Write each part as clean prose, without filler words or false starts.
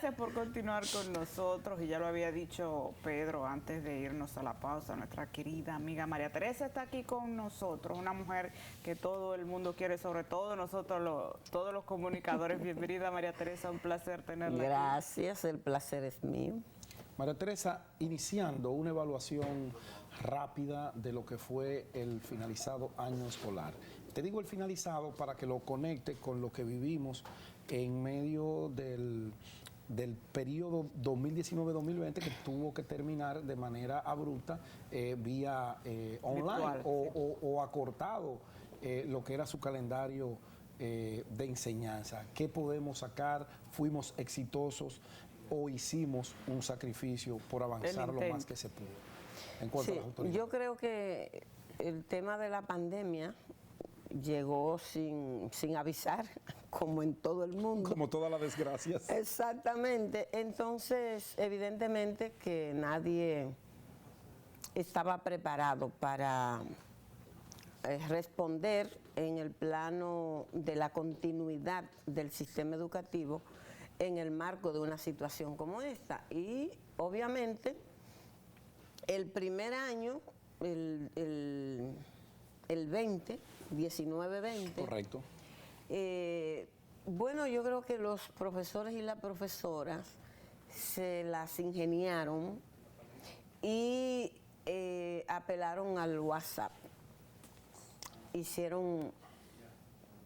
Gracias por continuar con nosotros. Y ya lo había dicho Pedro antes de irnos a la pausa. Nuestra querida amiga María Teresa está aquí con nosotros. Una mujer que todo el mundo quiere, sobre todo nosotros, todos los comunicadores. Bienvenida, María Teresa. Un placer tenerla aquí. Gracias, el placer es mío. María Teresa, iniciando una evaluación rápida de lo que fue el finalizado año escolar. Te digo el finalizado para que lo conecte con lo que vivimos en medio del periodo 2019-2020 que tuvo que terminar de manera abrupta vía online o acortado lo que era su calendario de enseñanza. ¿Qué podemos sacar? ¿Fuimos exitosos o hicimos un sacrificio por avanzar lo más que se pudo? En cuanto a las autoridades. Yo creo que el tema de la pandemia llegó sin avisar, como en todo el mundo. Como todas las desgracias. Exactamente. Entonces, evidentemente que nadie estaba preparado para responder en el plano de la continuidad del sistema educativo en el marco de una situación como esta. Y obviamente el primer año, el 19-20. Correcto. Bueno, yo creo que los profesores y las profesoras se las ingeniaron y apelaron al WhatsApp. Hicieron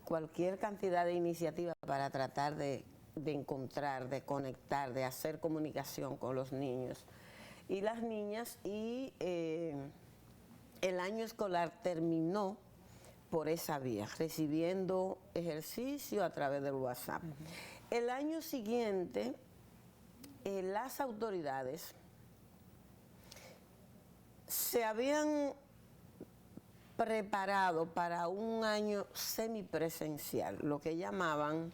cualquier cantidad de iniciativas para tratar de encontrar, de conectar, de hacer comunicación con los niños y las niñas, y el año escolar terminó por esa vía, recibiendo ejercicio a través del WhatsApp. El año siguiente, las autoridades se habían preparado para un año semipresencial, lo que llamaban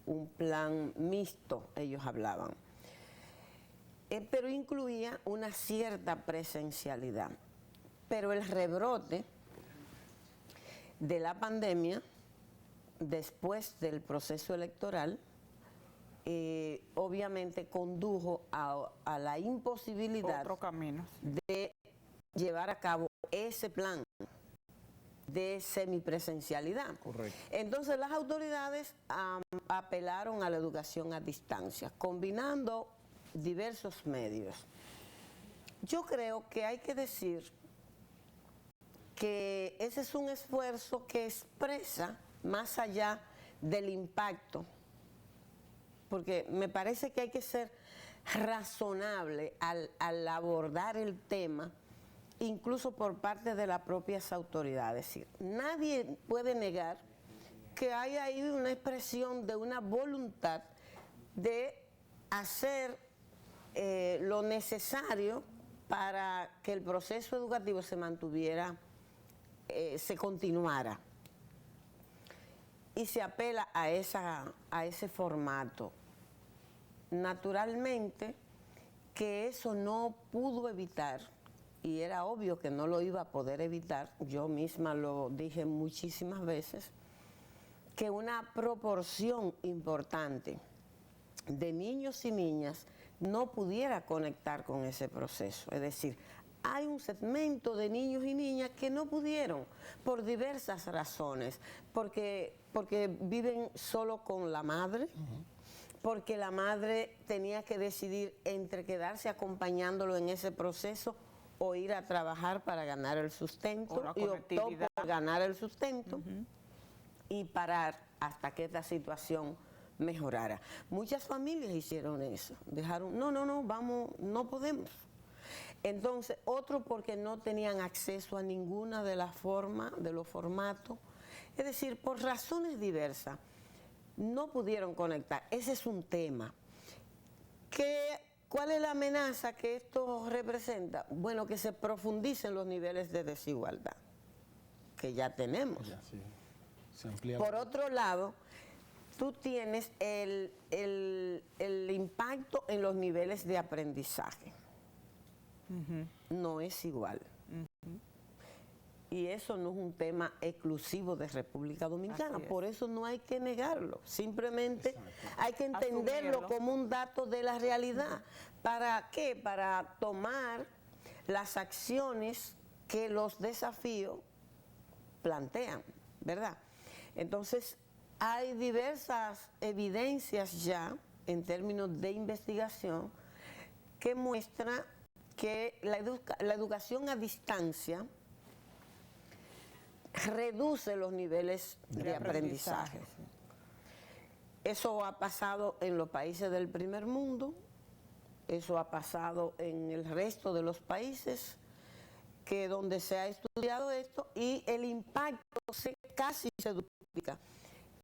un plan mixto, ellos hablaban, pero incluía una cierta presencialidad. Pero el rebrote de la pandemia, después del proceso electoral, obviamente condujo a la imposibilidad de llevar a cabo ese plan de semipresencialidad. Correcto. Entonces las autoridades apelaron a la educación a distancia, combinando diversos medios. Yo creo que hay que decir que ese es un esfuerzo que expresa más allá del impacto, porque me parece que hay que ser razonable al abordar el tema, incluso por parte de las propias autoridades. Es decir, nadie puede negar que hay ahí una expresión de una voluntad de hacer lo necesario para que el proceso educativo se mantuviera, se continuara. Y se apela a ese formato. Naturalmente que eso no pudo evitar, y era obvio que no lo iba a poder evitar, yo misma lo dije muchísimas veces, que una proporción importante de niños y niñas no pudiera conectar con ese proceso. Es decir, hay un segmento de niños y niñas que no pudieron por diversas razones, porque viven solo con la madre, porque la madre tenía que decidir entre quedarse acompañándolo en ese proceso o ir a trabajar para ganar el sustento, y optó por ganar el sustento y parar hasta que esta situación mejorara. Muchas familias hicieron eso, dejaron, no podemos. Entonces, otro porque no tenían acceso a ninguna de las formas, de los formatos, es decir, por razones diversas, no pudieron conectar. Ese es un tema. ¿Cuál es la amenaza que esto representa? Bueno, que se profundicen los niveles de desigualdad, que ya tenemos. Ya, sí. Se amplía. Por otro lado, tú tienes el impacto en los niveles de aprendizaje. No es igual. Y eso no es un tema exclusivo de República Dominicana, por eso no hay que negarlo, simplemente hay que entenderlo como un dato de la realidad. ¿Para qué? Para tomar las acciones que los desafíos plantean, ¿verdad? Entonces, hay diversas evidencias ya en términos de investigación que muestra que la educación a distancia reduce los niveles de aprendizaje. Eso ha pasado en los países del primer mundo, eso ha pasado en el resto de los países que donde se ha estudiado esto, y el impacto casi se duplica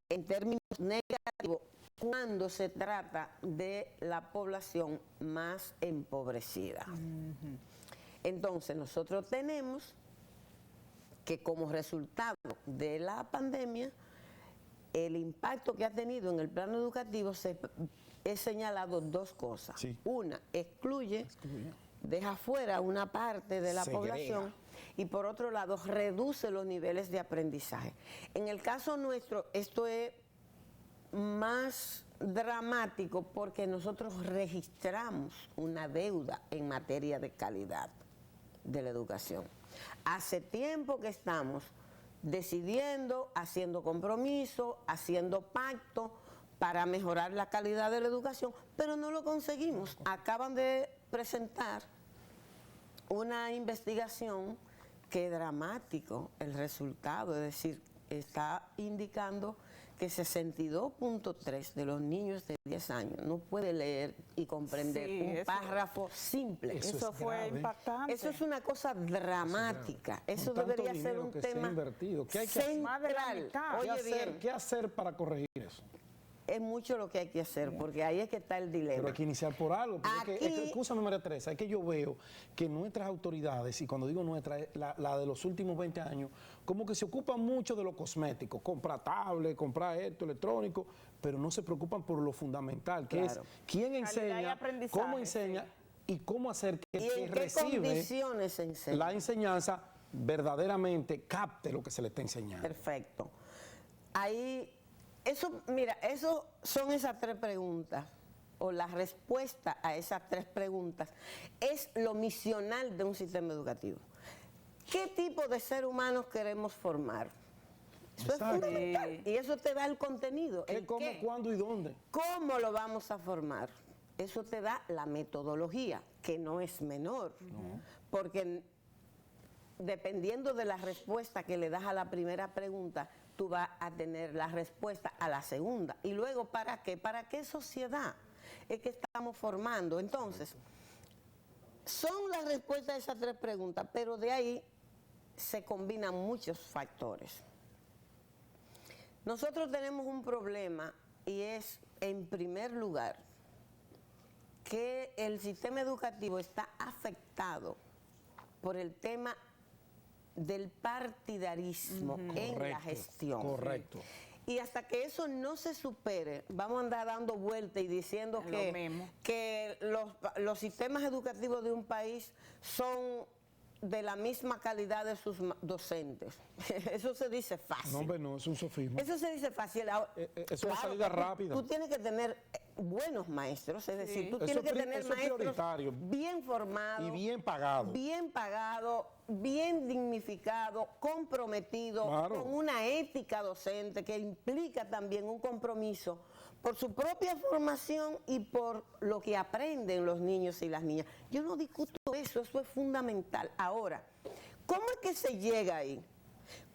en términos negativos cuando se trata de la población más empobrecida. Entonces nosotros tenemos que como resultado de la pandemia, el impacto que ha tenido en el plano educativo he señalado dos cosas. Sí. Una, excluye, deja fuera una parte de la población, y por otro lado, reduce los niveles de aprendizaje. En el caso nuestro, esto es más dramático porque nosotros registramos una deuda en materia de calidad de la educación. Hace tiempo que estamos decidiendo, haciendo compromisos, haciendo pactos para mejorar la calidad de la educación, pero no lo conseguimos. Acaban de presentar una investigación que es dramático el resultado, es decir, está indicando que 62.3 de los niños de 10 años no puede leer y comprender un párrafo simple. Eso fue impactante. Eso es una cosa dramática. Eso debería ser un tema central. Oye, bien, ¿qué hacer para corregir eso? Es mucho lo que hay que hacer, porque ahí es que está el dilema. Pero hay que iniciar por algo. Escúchame, María Teresa, es que yo veo que nuestras autoridades, y cuando digo nuestras, la de los últimos 20 años, como que se ocupan mucho de lo cosmético, comprar tablet, comprar esto, electrónico, pero no se preocupan por lo fundamental, que es quién enseña, cómo enseña y cómo hacer que el que recibe la enseñanza verdaderamente capte lo que se le está enseñando. Perfecto. Ahí... Mira, eso son esas tres preguntas, o la respuesta a esas tres preguntas, es lo misional de un sistema educativo. ¿Qué tipo de ser humanos queremos formar? Eso es fundamental, y eso te da el contenido. ¿Qué, cómo, cuándo y dónde? ¿Cómo lo vamos a formar? Eso te da la metodología, que no es menor, porque dependiendo de la respuesta que le das a la primera pregunta, tú vas a tener la respuesta a la segunda. Y luego, ¿para qué? ¿Para qué sociedad es que estamos formando? Entonces, son las respuestas a esas tres preguntas, pero de ahí se combinan muchos factores. Nosotros tenemos un problema, y es, en primer lugar, que el sistema educativo está afectado por el tema del partidarismo en la gestión. Correcto. Y hasta que eso no se supere, vamos a andar dando vueltas y diciendo que los sistemas educativos de un país son de la misma calidad de sus docentes. Eso se dice fácil. No, hombre, no, es un sofismo. Eso se dice fácil. Es una salida rápida. Tú tienes que tener buenos maestros, es decir, tú tienes que tener maestros bien formados. Y bien pagados. Bien pagados, bien dignificados, comprometidos, con una ética docente que implica también un compromiso por su propia formación y por lo que aprenden los niños y las niñas. Yo no discuto eso es fundamental. Ahora, ¿cómo es que se llega ahí?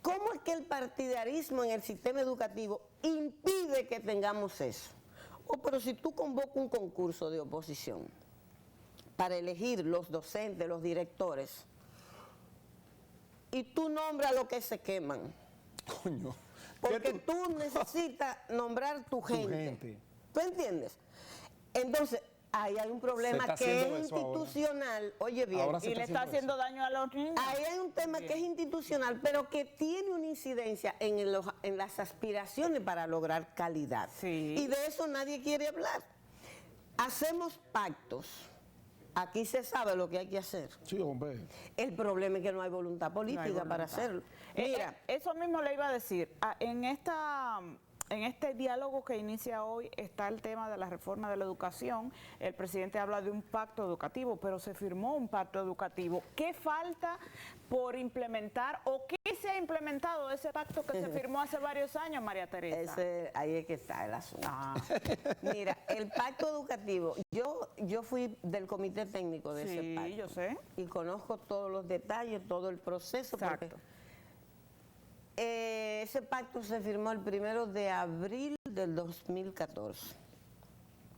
¿Cómo es que el partidarismo en el sistema educativo impide que tengamos eso? Pero si tú convocas un concurso de oposición para elegir los docentes, los directores, y tú nombras lo que se queman. Coño. Porque tú necesitas nombrar tu gente. ¿Tú entiendes? Entonces, ahí hay un problema que es institucional. Oye bien. Y le está haciendo daño a los niños. Ahí hay un tema que es institucional, pero que tiene una incidencia en las aspiraciones para lograr calidad. Y de eso nadie quiere hablar. Hacemos pactos Aquí se sabe lo que hay que hacer. Sí, hombre. El problema es que no hay voluntad política para hacerlo. Mira, eso mismo le iba a decir. En este diálogo que inicia hoy está el tema de la reforma de la educación. El presidente habla de un pacto educativo, pero se firmó un pacto educativo. ¿Qué falta por implementar o qué se ha implementado de ese pacto que se firmó hace varios años, María Teresa? Ahí es que está el asunto. Mira, el pacto educativo, yo fui del comité técnico de ese pacto. Sí, yo sé. Y conozco todos los detalles, todo el proceso. Exacto. Ese pacto se firmó el 1 de abril del 2014.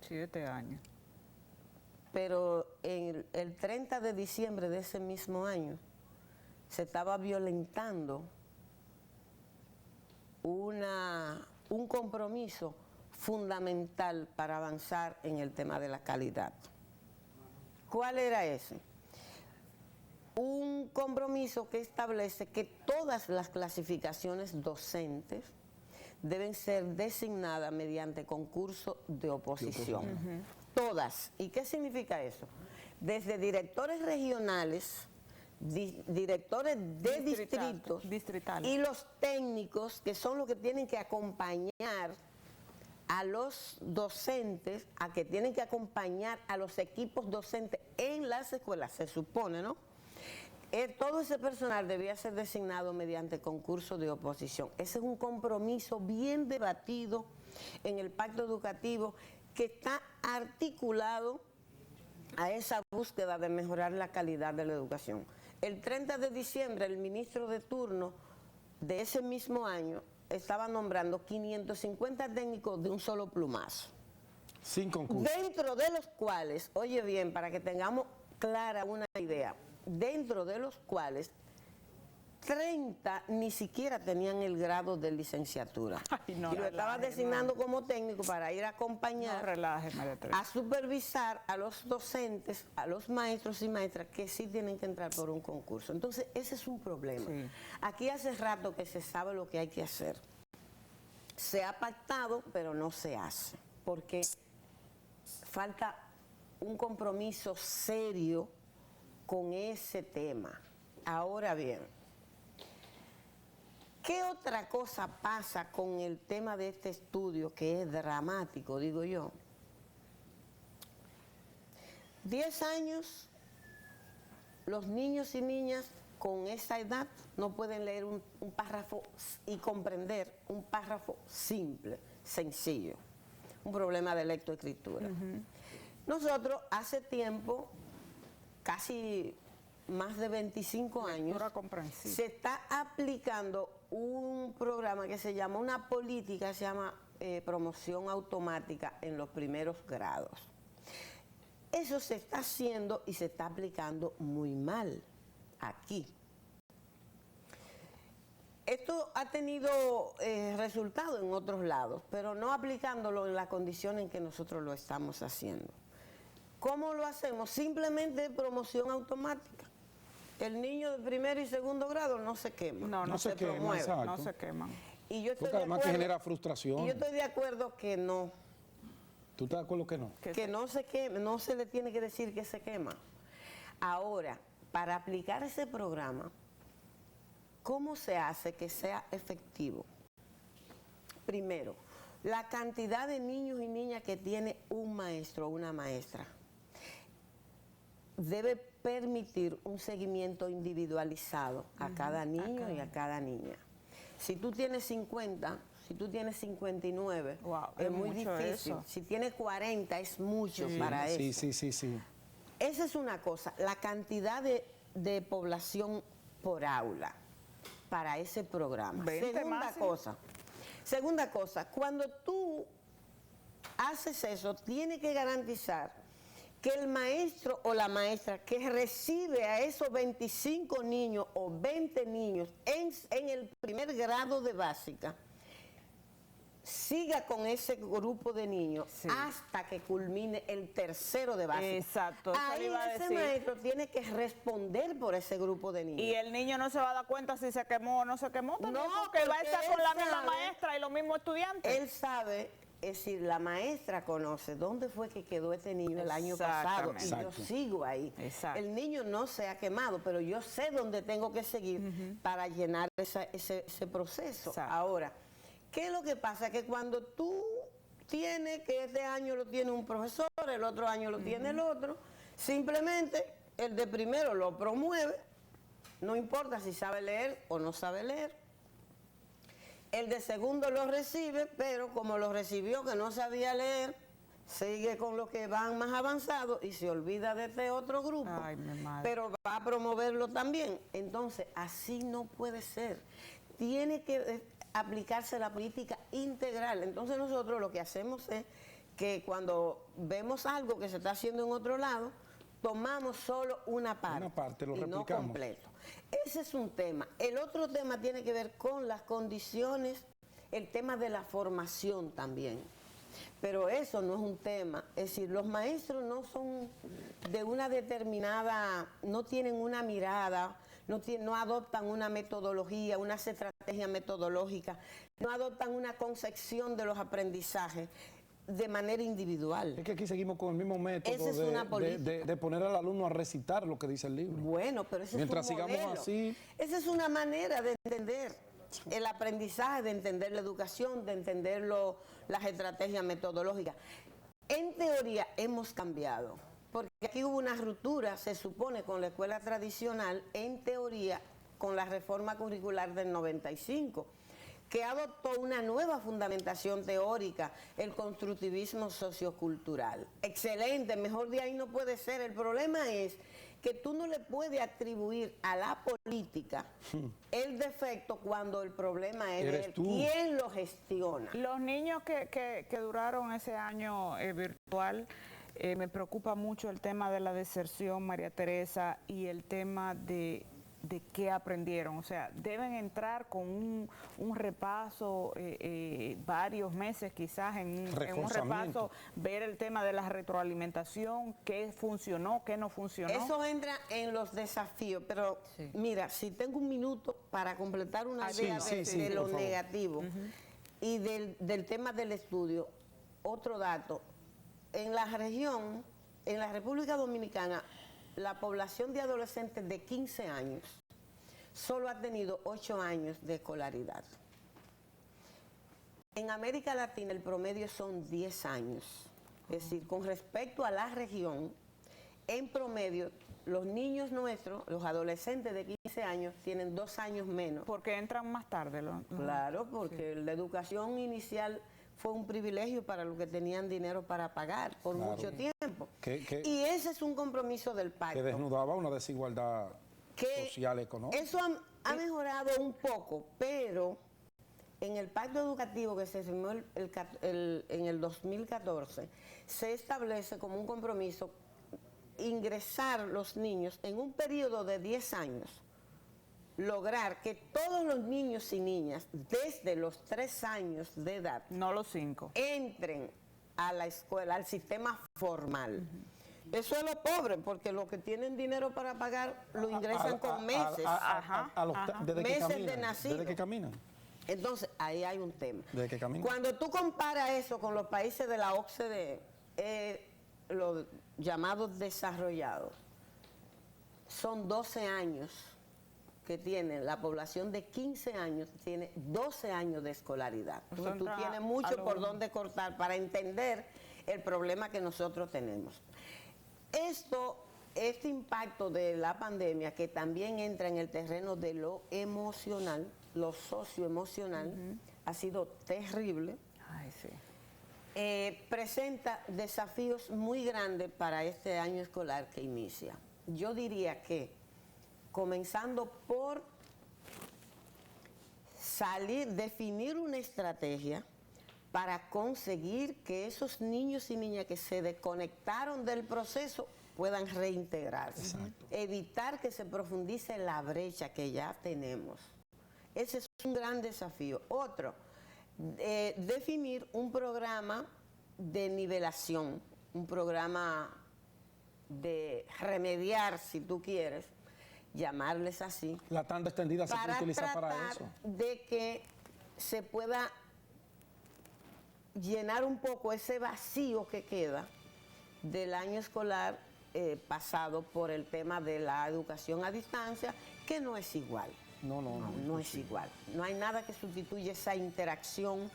7 años. Pero el 30 de diciembre de ese mismo año se estaba violentando un compromiso fundamental para avanzar en el tema de la calidad. ¿Cuál era ese? Un compromiso que establece que todas las clasificaciones docentes deben ser designadas mediante concurso de oposición. Todas. ¿Y qué significa eso? Desde directores regionales, directores de distritos y los técnicos, que son los que tienen que acompañar a los docentes, a que tienen que acompañar a los equipos docentes en las escuelas, se supone, ¿no? Todo ese personal debía ser designado mediante concurso de oposición. Ese es un compromiso bien debatido en el pacto educativo que está articulado a esa búsqueda de mejorar la calidad de la educación. El 30 de diciembre el ministro de turno de ese mismo año estaba nombrando 550 técnicos de un solo plumazo. Sin concurso. Dentro de los cuales, oye bien, para que tengamos clara una idea, dentro de los cuales 30 ni siquiera tenían el grado de licenciatura. Ay, no, y lo estaban designando como técnico para ir a acompañar, a supervisar a los docentes, a los maestros y maestras que sí tienen que entrar por un concurso. Entonces, ese es un problema. Sí. Aquí hace rato que se sabe lo que hay que hacer. Se ha pactado, pero no se hace, porque falta un compromiso serio con ese tema. Ahora bien, ¿qué otra cosa pasa con el tema de este estudio que es dramático, digo yo? 10 años, los niños y niñas con esa edad no pueden leer un párrafo y comprender un párrafo simple, sencillo, un problema de lectoescritura. Nosotros hace tiempo, casi más de 25 años, se está aplicando un programa que se llama, una política que se llama promoción automática en los primeros grados. Eso se está haciendo y se está aplicando muy mal aquí. Esto ha tenido resultados en otros lados, pero no aplicándolo en la condición en que nosotros lo estamos haciendo. ¿Cómo lo hacemos? Simplemente promoción automática. El niño de primero y segundo grado no se quema, no se promueve. No se queman. Y yo estoy porque además que genera frustración. Y yo estoy de acuerdo que no. ¿Tú estás de acuerdo que no? Que no se queme, no se le tiene que decir que se quema. Ahora, para aplicar ese programa, ¿cómo se hace que sea efectivo? Primero, la cantidad de niños y niñas que tiene un maestro o una maestra debe permitir un seguimiento individualizado a cada niño y a cada niña. Si tú tienes 50, si tú tienes 59, es muy difícil. Eso. Si tienes 40, es mucho para eso. Sí. Esa es una cosa, la cantidad de población por aula para ese programa. Segunda cosa, cuando tú haces eso, tienes que garantizar que el maestro o la maestra que recibe a esos 25 niños o 20 niños en el primer grado de básica, siga con ese grupo de niños hasta que culmine el tercero de básica. Exacto. Ahí ese maestro tiene que responder por ese grupo de niños. Y el niño no se va a dar cuenta si se quemó o no se quemó. No, porque va a estar con la misma maestra y los mismos estudiantes. Él sabe Es decir, la maestra conoce dónde fue que quedó este niño el año pasado y yo sigo ahí. Exacto. El niño no se ha quemado, pero yo sé dónde tengo que seguir para llenar ese proceso. Exacto. Ahora, ¿qué es lo que pasa? Que cuando tú tienes que este año lo tiene un profesor, el otro año lo tiene el otro, simplemente el de primero lo promueve, no importa si sabe leer o no sabe leer. El de segundo lo recibe, pero como lo recibió que no sabía leer, sigue con los que van más avanzados y se olvida de este otro grupo. Ay, mi madre. Pero va a promoverlo también. Entonces, así no puede ser. Tiene que aplicarse la política integral. Entonces nosotros lo que hacemos es que cuando vemos algo que se está haciendo en otro lado, tomamos solo una parte lo y no replicamos. completo. Ese es un tema. El otro tema tiene que ver con las condiciones, el tema de la formación también. Pero eso no es un tema. Es decir, los maestros no son de una determinada, no tienen una mirada, no adoptan una metodología, unas estrategias metodológicas, no adoptan una concepción de los aprendizajes de manera individual. Es que aquí seguimos con el mismo método Esa es una política. de poner al alumno a recitar lo que dice el libro. Bueno, pero ese Mientras es un sigamos modelo. así. Esa es una manera de entender el aprendizaje, de entender la educación, de entender las estrategias metodológicas. En teoría hemos cambiado, porque aquí hubo una ruptura, se supone, con la escuela tradicional, en teoría, con la reforma curricular del 95, que adoptó una nueva fundamentación teórica, el constructivismo sociocultural. Excelente, mejor de ahí no puede ser. El problema es que tú no le puedes atribuir a la política el defecto cuando el problema es de quién lo gestiona. Los niños que duraron ese año virtual, me preocupa mucho el tema de la deserción, María Teresa, y el tema de qué aprendieron. O sea, deben entrar con un repaso, varios meses quizás, en un repaso, ver el tema de la retroalimentación, qué funcionó, qué no funcionó. Eso entra en los desafíos, pero mira, si tengo un minuto para completar una idea de lo negativo y del tema del estudio, otro dato, en la región, en la República Dominicana, la población de adolescentes de 15 años solo ha tenido 8 años de escolaridad. En América Latina el promedio son 10 años. Es decir, con respecto a la región, en promedio, los niños nuestros, los adolescentes de 15 años, tienen 2 años menos. Porque entran más tarde. Claro, porque la educación inicial fue un privilegio para los que tenían dinero para pagar por mucho tiempo. Y ese es un compromiso del pacto. Que desnudaba una desigualdad social, económica. Eso ha mejorado un poco, pero en el pacto educativo que se firmó en el 2014, se establece como un compromiso ingresar los niños en un periodo de 10 años, lograr que todos los niños y niñas desde los 3 años de edad, no los 5, entren a la escuela, al sistema formal. Eso es lo pobre, porque los que tienen dinero para pagar lo ingresan con meses, meses de nacido. Desde que caminan. Entonces, ahí hay un tema. Desde que caminan. Cuando tú comparas eso con los países de la OCDE, los llamados desarrollados, son 12 años que tienen, la población de 15 años tiene 12 años de escolaridad. Entonces, tú tienes mucho por donde cortar para entender el problema que nosotros tenemos. Este impacto de la pandemia, que también entra en el terreno de lo emocional, lo socioemocional, ha sido terrible. Ay, sí. Presenta desafíos muy grandes para este año escolar que inicia. Yo diría que, comenzando por definir una estrategia para conseguir que esos niños y niñas que se desconectaron del proceso puedan reintegrarse. Exacto. Evitar que se profundice la brecha que ya tenemos. Ese es un gran desafío. Otro, definir un programa de nivelación, un programa de remediar, si tú quieres, llamarles así. La tanda extendida se puede utilizar para eso. De que se pueda llenar un poco ese vacío que queda del año escolar pasado por el tema de la educación a distancia, que no es igual. No es igual. No hay nada que sustituya esa interacción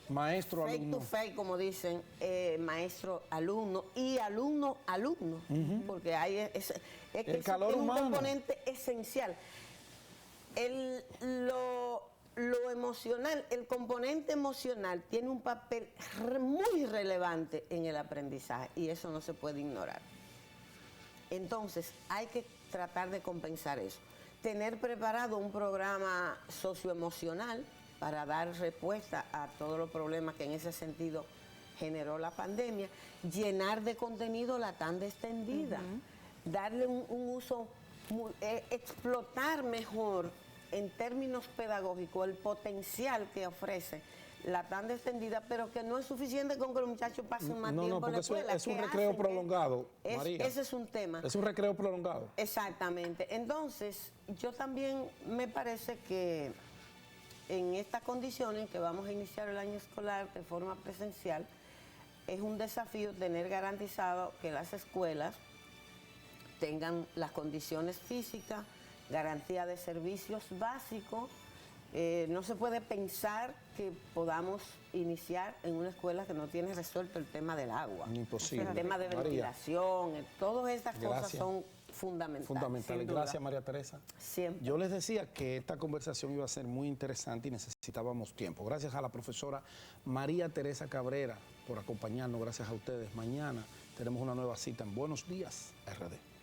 maestro-alumno. Face to face, como dicen, maestro-alumno y alumno-alumno, porque hay es que el calor es un humano. componente esencial. Lo emocional, el componente emocional tiene un papel muy relevante en el aprendizaje y eso no se puede ignorar. Entonces, hay que tratar de compensar eso. Tener preparado un programa socioemocional para dar respuesta a todos los problemas que en ese sentido generó la pandemia, llenar de contenido la tanda extendida, darle un uso, explotar mejor en términos pedagógicos el potencial que ofrece la tanda extendida, pero que no es suficiente con que los muchachos pasen más tiempo en la escuela. Es un recreo prolongado, María. Ese es un tema. Es un recreo prolongado. Exactamente. Entonces, yo también me parece que en estas condiciones que vamos a iniciar el año escolar de forma presencial, es un desafío tener garantizado que las escuelas tengan las condiciones físicas, garantía de servicios básicos. No se puede pensar que podamos iniciar en una escuela que no tiene resuelto el tema del agua. Imposible. El tema de ventilación, todas estas cosas son fundamentales. Gracias, María Teresa. Siempre. Yo les decía que esta conversación iba a ser muy interesante y necesitábamos tiempo. Gracias a la profesora María Teresa Cabrera por acompañarnos. Gracias a ustedes. Mañana tenemos una nueva cita en Buenos Días, RD.